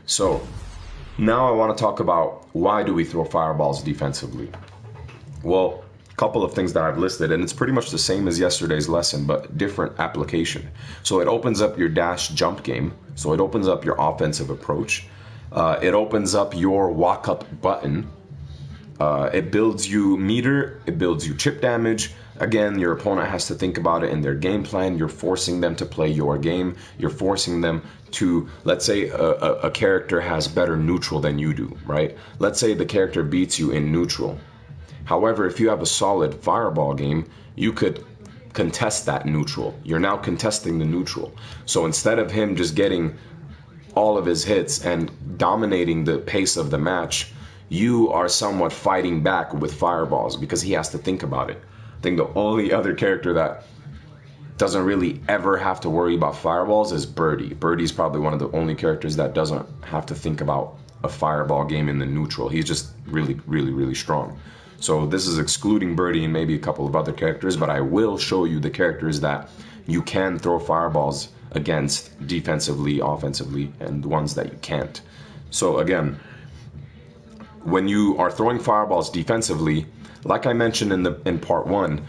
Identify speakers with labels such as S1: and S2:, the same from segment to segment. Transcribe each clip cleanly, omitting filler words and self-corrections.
S1: So now I want to talk about why do we throw fireballs defensively? Well, a couple of things that I've listed, and it's pretty much the same as yesterday's lesson, but different application. So it opens up your dash jump game. So it opens up your offensive approach. It opens up your walk up button. It builds you meter, it builds you chip damage. Again, your opponent has to think about it in their game plan. You're forcing them to play your game. You're forcing them to, let's say a character has better neutral than you do, right? Let's say the character beats you in neutral. However, if you have a solid fireball game, you could contest that neutral. You're now contesting the neutral. So instead of him just getting all of his hits and dominating the pace of the match, you are somewhat fighting back with fireballs because he has to think about it. I think the only other character that doesn't really ever have to worry about fireballs is Birdie. Birdie's probably one of the only characters that doesn't have to think about a fireball game in the neutral. He's just really, really, really strong. So this is excluding Birdie and maybe a couple of other characters, but I will show you the characters that you can throw fireballs against defensively, offensively, and the ones that you can't. So again, when you are throwing fireballs defensively, like I mentioned in part one,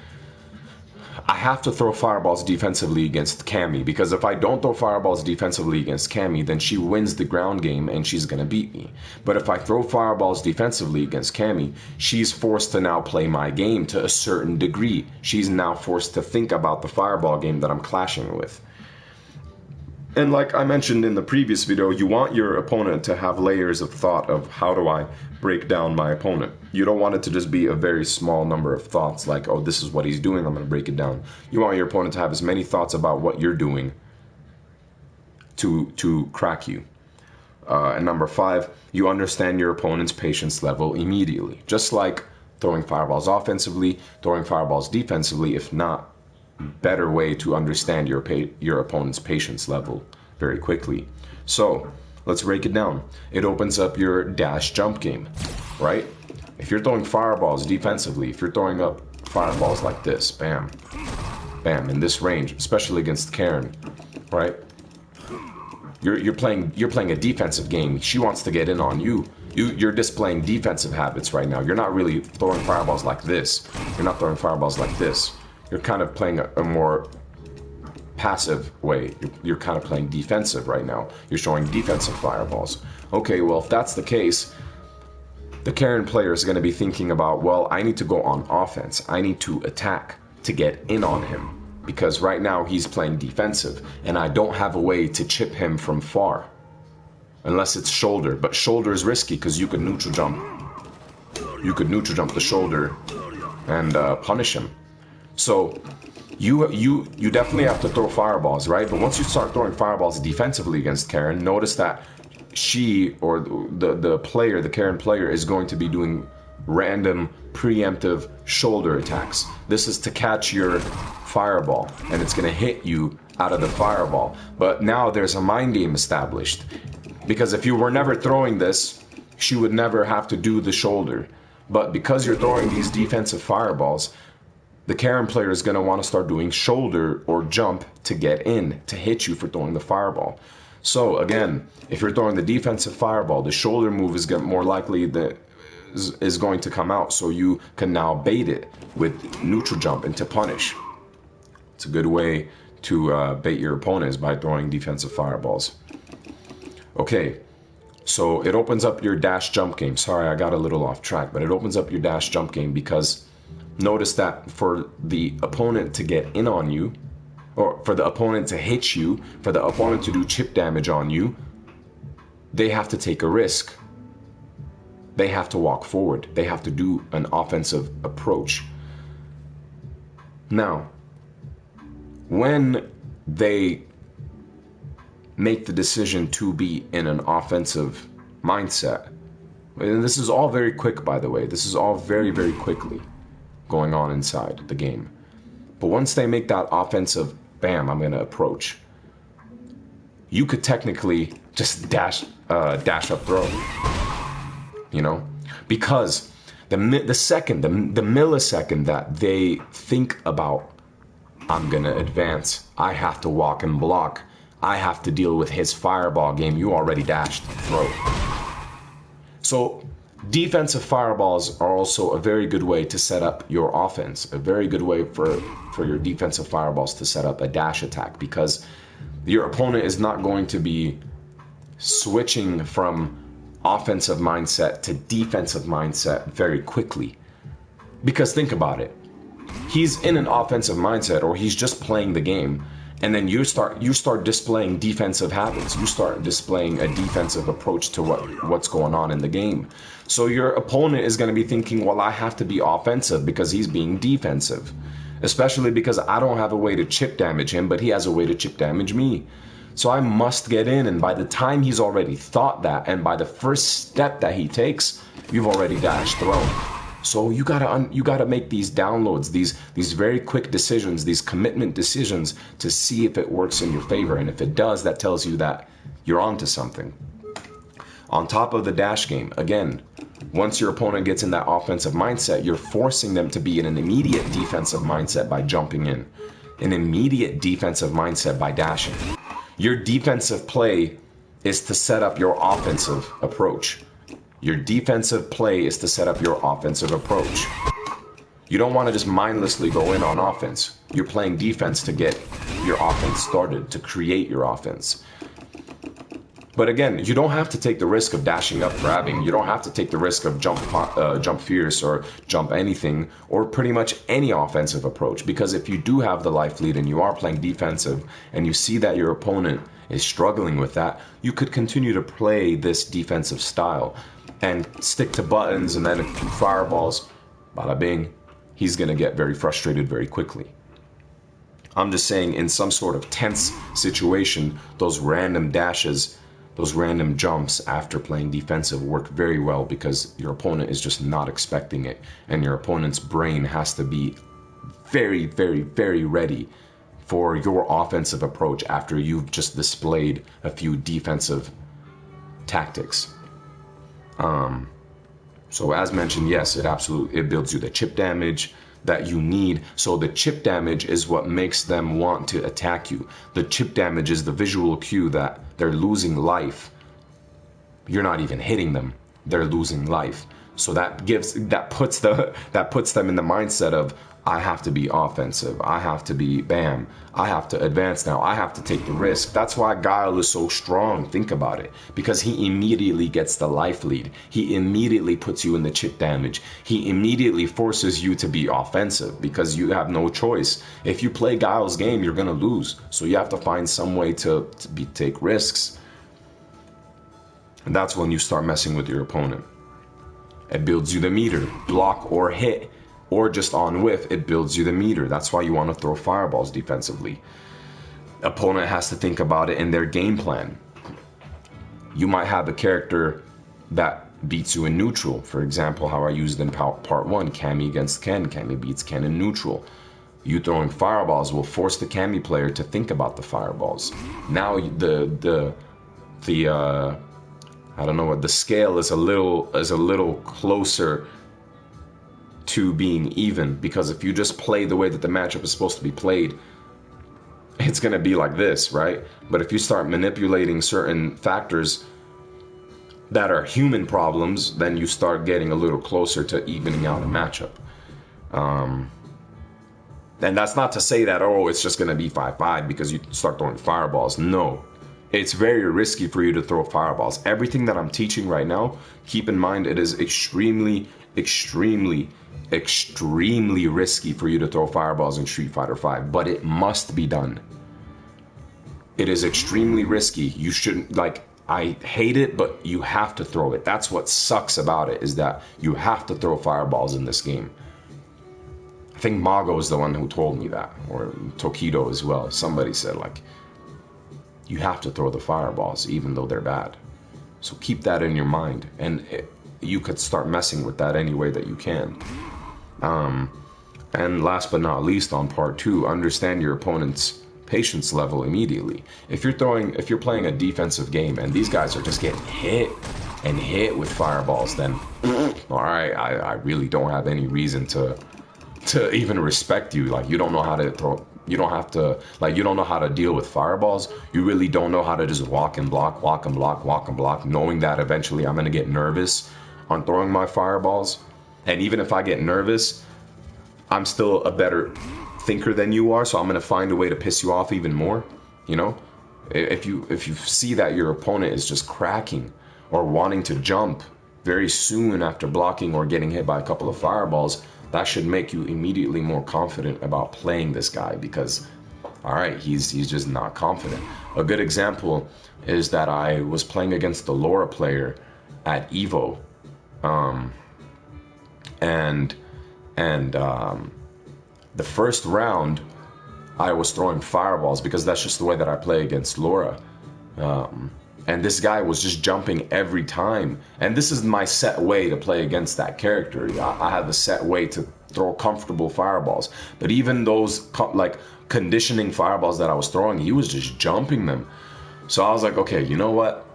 S1: I have to throw fireballs defensively against Cammy, because if I don't throw fireballs defensively against Cammy, then she wins the ground game and she's going to beat me. But if I throw fireballs defensively against Cammy, she's forced to now play my game to a certain degree. She's now forced to think about the fireball game that I'm clashing with. And like I mentioned in the previous video, you want your opponent to have layers of thought of how do I break down my opponent. You don't want it to just be a very small number of thoughts like, oh, this is what he's doing, I'm going to break it down. You want your opponent to have as many thoughts about what you're doing to crack you. And number 5, you understand your opponent's patience level immediately. Just like throwing fireballs offensively, throwing fireballs defensively, if not better way to understand your opponent's patience level very quickly. So let's break it down. It opens up your dash jump game, right? If you're throwing fireballs defensively, if you're throwing up fireballs like this, bam, bam, in this range, especially against Karen, right? You're playing a defensive game. She wants to get in on you. You're displaying defensive habits right now. You're not really throwing fireballs like this. You're not throwing fireballs like this. You're kind of playing a more passive way. You're kind of playing defensive right now. You're showing defensive fireballs. Okay, well, if that's the case, the Karen player is going to be thinking about, well, I need to go on offense. I need to attack to get in on him, because right now he's playing defensive, and I don't have a way to chip him from far. Unless it's shoulder, but shoulder is risky because you could neutral jump. You could neutral jump the shoulder and punish him. So you definitely have to throw fireballs, right? But once you start throwing fireballs defensively against Karen, notice that she, or the player, the Karen player, is going to be doing random preemptive shoulder attacks. This is to catch your fireball, and it's going to hit you out of the fireball. But now there's a mind game established, because if you were never throwing this, she would never have to do the shoulder. But because you're throwing these defensive fireballs, the Karen player is going to want to start doing shoulder or jump to get in, to hit you for throwing the fireball. So again, if you're throwing the defensive fireball, the shoulder move is more likely that is going to come out, so you can now bait it with neutral jump and to punish. It's a good way to bait your opponents by throwing defensive fireballs. Okay, so it opens up your dash jump game. Sorry, I got a little off track, but it opens up your dash jump game because notice that for the opponent to get in on you, or for the opponent to hit you, for the opponent to do chip damage on you, they have to take a risk. They have to walk forward. They have to do an offensive approach. Now, when they make the decision to be in an offensive mindset, and this is all very quick, by the way, this is all very, very quickly going on inside the game. But once they make that offensive, bam, I'm going to approach, you could technically just dash up throw, you know, because the millisecond that they think about, I'm going to advance, I have to walk and block, I have to deal with his fireball game. You already dashed, throw. So defensive fireballs are also a very good way to set up your offense, a very good way for your defensive fireballs to set up a dash attack, because your opponent is not going to be switching from offensive mindset to defensive mindset very quickly. Because think about it. He's in an offensive mindset, or he's just playing the game, and then you start displaying defensive habits. You start displaying a defensive approach to what's going on in the game. So your opponent is going to be thinking, well, I have to be offensive because he's being defensive. Especially because I don't have a way to chip damage him, but he has a way to chip damage me. So I must get in, and by the time he's already thought that, and by the first step that he takes, you've already dashed thrown. So you gotta make these downloads, these very quick decisions, these commitment decisions to see if it works in your favor. And if it does, that tells you that you're onto something. On top of the dash game, again, once your opponent gets in that offensive mindset, you're forcing them to be in an immediate defensive mindset by jumping in, an immediate defensive mindset by dashing. Your defensive play is to set up your offensive approach. Your defensive play is to set up your offensive approach. You don't want to just mindlessly go in on offense. You're playing defense to get your offense started, to create your offense. But again, you don't have to take the risk of dashing up, grabbing. You don't have to take the risk of jump fierce or jump anything, or pretty much any offensive approach. Because if you do have the life lead and you are playing defensive and you see that your opponent is struggling with that, you could continue to play this defensive style and stick to buttons and then a few fireballs. Bada bing. He's going to get very frustrated very quickly. I'm just saying, in some sort of tense situation, those random dashes, those random jumps after playing defensive work very well, because your opponent is just not expecting it, and your opponent's brain has to be very, very, very ready for your offensive approach after you've just displayed a few defensive tactics. So as mentioned, yes, it builds you the chip damage that you need. So the chip damage is what makes them want to attack you. The chip damage is the visual cue that they're losing life. You're not even hitting them. They're losing life. So that puts them in the mindset of, I have to be offensive. I have to be bam. I have to advance now. I have to take the risk. That's why Guile is so strong. Think about it. Because he immediately gets the life lead. He immediately puts you in the chip damage. He immediately forces you to be offensive because you have no choice. If you play Guile's game, you're going to lose. So you have to find some way to take risks. And that's when you start messing with your opponent. It builds you the meter. Block or hit, or just on whiff, it builds you the meter. That's why you want to throw fireballs defensively. Opponent has to think about it in their game plan. You might have a character that beats you in neutral. For example, how I used in part 1, Cammy against Ken. Cammy beats Ken in neutral. You throwing fireballs will force the Cammy player to think about the fireballs. Now the I don't know what, the scale is a little closer to being even, because if you just play the way that the matchup is supposed to be played, it's going to be like this, right? But if you start manipulating certain factors that are human problems, then you start getting a little closer to evening out a matchup. And that's not to say that, oh, it's just going to be 5-5 because you start throwing fireballs. No, it's very risky for you to throw fireballs. Everything that I'm teaching right now, keep in mind, it is extremely, extremely, extremely risky for you to throw fireballs in Street Fighter V, but it must be done. It is extremely risky. You shouldn't, I hate it, but you have to throw it. That's what sucks about it, is that you have to throw fireballs in this game. I think Mago is the one who told me that, or Tokido as well. Somebody said, you have to throw the fireballs even though they're bad. So keep that in your mind, and you could start messing with that any way that you can. And last but not least, on part 2, understand your opponent's patience level immediately. If you're playing a defensive game and these guys are just getting hit and hit with fireballs, then all right, I really don't have any reason to even respect you. You don't know how to You don't have to, like, you don't know how to deal with fireballs. You really don't know how to just walk and block, walk and block, walk and block, knowing that eventually I'm going to get nervous on throwing my fireballs. And even if I get nervous, I'm still a better thinker than you are, so I'm going to find a way to piss you off even more, you know? If you see that your opponent is just cracking or wanting to jump very soon after blocking or getting hit by a couple of fireballs, that should make you immediately more confident about playing this guy, because, all right, he's just not confident. A good example is that I was playing against the Laura player at Evo, and the first round I was throwing fireballs because that's just the way that I play against Laura. And this guy was just jumping every time. And this is my set way to play against that character. I have a set way to throw comfortable fireballs. But even those like conditioning fireballs that I was throwing, he was just jumping them. So I was like, okay, you know what?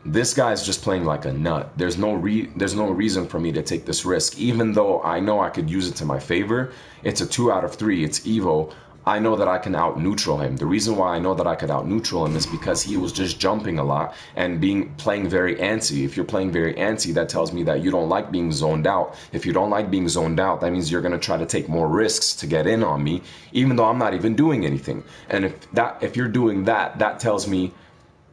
S1: This guy's just playing like a nut. There's no reason for me to take this risk. Even though I know I could use it to my favor, it's a 2 out of 3, it's Evo. I know that I can out-neutral him. The reason why I know that I could out-neutral him is because he was just jumping a lot and playing very antsy. If you're playing very antsy, that tells me that you don't like being zoned out. If you don't like being zoned out, that means you're going to try to take more risks to get in on me, even though I'm not even doing anything. And if you're doing that, that tells me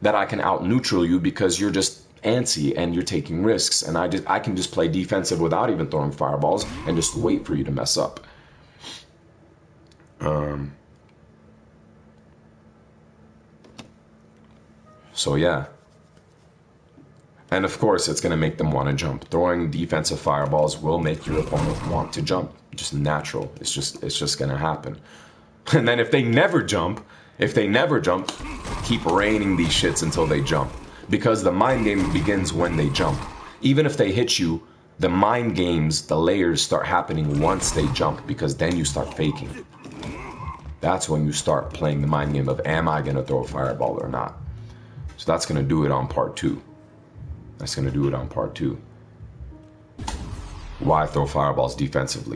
S1: that I can out-neutral you because you're just antsy and you're taking risks. And I can just play defensive without even throwing fireballs and just wait for you to mess up. So yeah, and of course it's going to make them want to jump. Throwing defensive fireballs will make your opponent want to jump. Just natural. It's just going to happen. And then if they never jump, keep raining these shits until they jump, because the mind game begins when they jump. Even if they hit you, the mind games, the layers start happening once they jump, because then you start faking. That's when you start playing the mind game of, am I going to throw a fireball or not? So that's going to do it on part 2. That's going to do it on part 2. Why throw fireballs defensively?